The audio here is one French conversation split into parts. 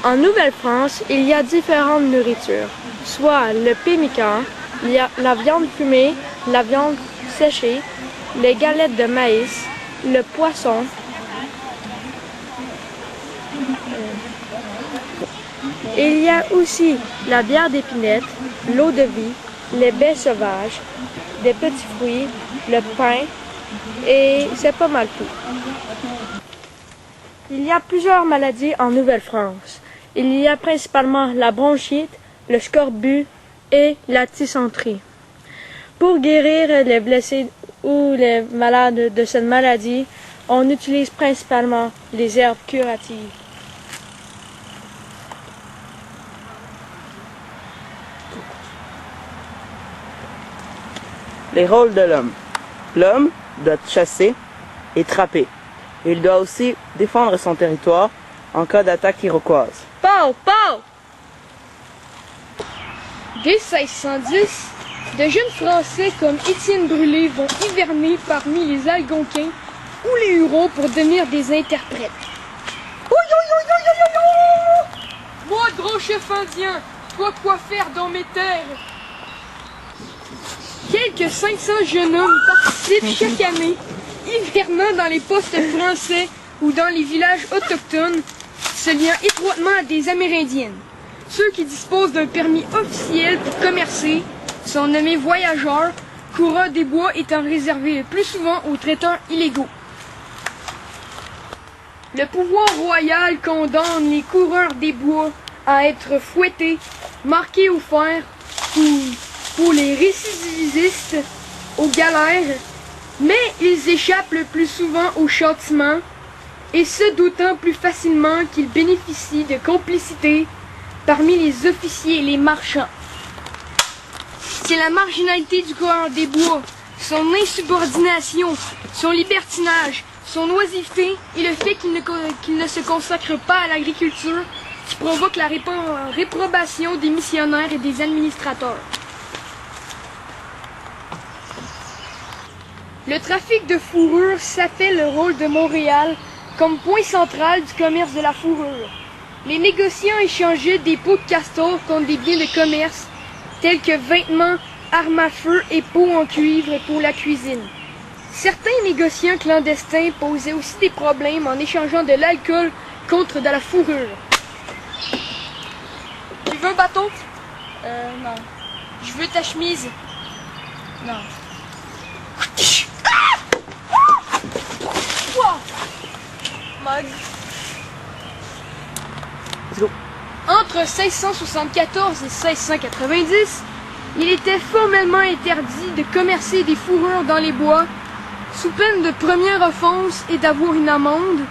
En Nouvelle-France, il y a différentes nourritures, soit le pemmican, la viande fumée, la viande séchée, les galettes de maïs, le poisson, il y a aussi la bière d'épinette, l'eau de vie, les baies sauvages, des petits fruits, le pain et c'est pas mal tout. Il y a plusieurs maladies en Nouvelle-France. Il y a principalement la bronchite, le scorbut et la dysenterie. Pour guérir les blessés ou les malades de cette maladie, on utilise principalement les herbes curatives. Les rôles de l'homme. L'homme doit chasser et trapper. Il doit aussi défendre son territoire en cas d'attaque iroquoise. Pow! Pow! Dès 1610, de jeunes Français comme Étienne Brûlé vont hiverner parmi les Algonquins ou les Hurons pour devenir des interprètes. Moi, grand chef indien, toi quoi faire dans mes terres? Quelques 500 jeunes hommes participent chaque année, hivernant dans les postes français ou dans les villages autochtones, se liant étroitement à des Amérindiennes. Ceux qui disposent d'un permis officiel pour commercer sont nommés voyageurs, coureurs des bois étant réservés le plus souvent aux traiteurs illégaux. Le pouvoir royal condamne les coureurs des bois à être fouettés, marqués au fer, ou pour les récidivistes aux galères, mais ils échappent le plus souvent au châtiment, et ce d'autant plus facilement qu'ils bénéficient de complicité parmi les officiers et les marchands. C'est la marginalité du coureur des bois, son insubordination, son libertinage, son oisiveté et le fait qu'il ne se consacre pas à l'agriculture qui provoque la réprobation des missionnaires et des administrateurs. Le trafic de fourrure s'appelle le rôle de Montréal comme point central du commerce de la fourrure. Les négociants échangeaient des peaux de castor contre des biens de commerce tels que vêtements, armes à feu et peaux en cuivre pour la cuisine. Certains négociants clandestins posaient aussi des problèmes en échangeant de l'alcool contre de la fourrure. Tu veux un bâton? Non. Je veux ta chemise? Non. Wow! Mug. Entre 1674 et 1690, il était formellement interdit de commercer des fourrures dans les bois, sous peine de première offense et d'avoir une amende,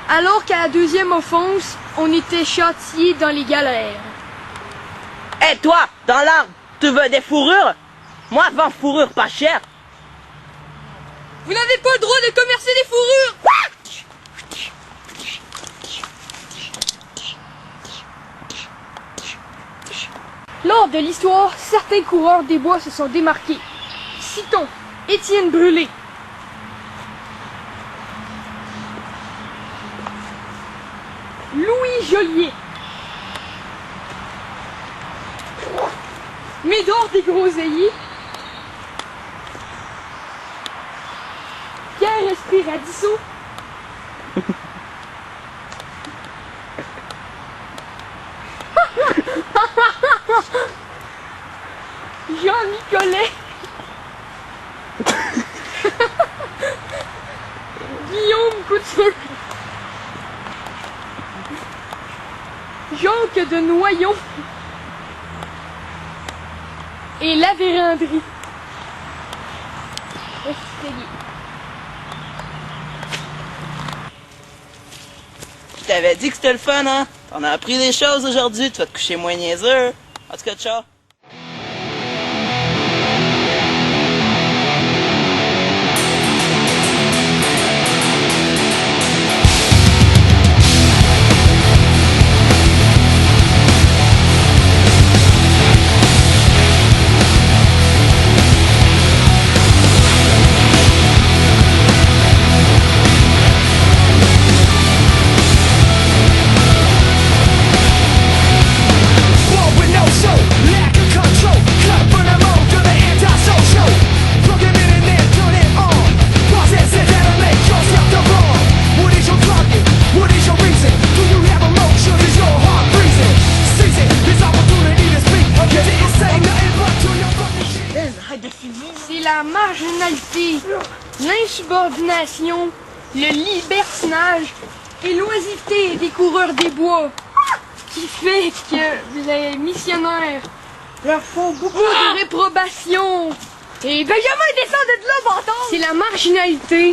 alors qu'à la deuxième offense, on était châtié dans les galères. Hé toi, dans l'arbre, tu veux des fourrures? Moi, je vends fourrure pas cher. Vous n'avez pas le droit de commercer des fourrures! Lors de l'histoire, certains coureurs des bois se sont démarqués. Citons Étienne Brûlé, Louis Joliet, Médor des Groseilliers, Pierre Esprit Radisseau, Jean Nicolet, Guillaume Couture, Jacques de Noyon et la Vérandrie. Je t'avais dit que c'était le fun, hein? T'en as appris des choses aujourd'hui, tu vas te coucher moins niaiseux. En tout cas, ciao. la marginalité, l'insubordination, le libertinage et l'oisiveté des coureurs des bois qui fait que les missionnaires leur font beaucoup de réprobation. Et Benjamin descend de là, bâtard! C'est la marginalité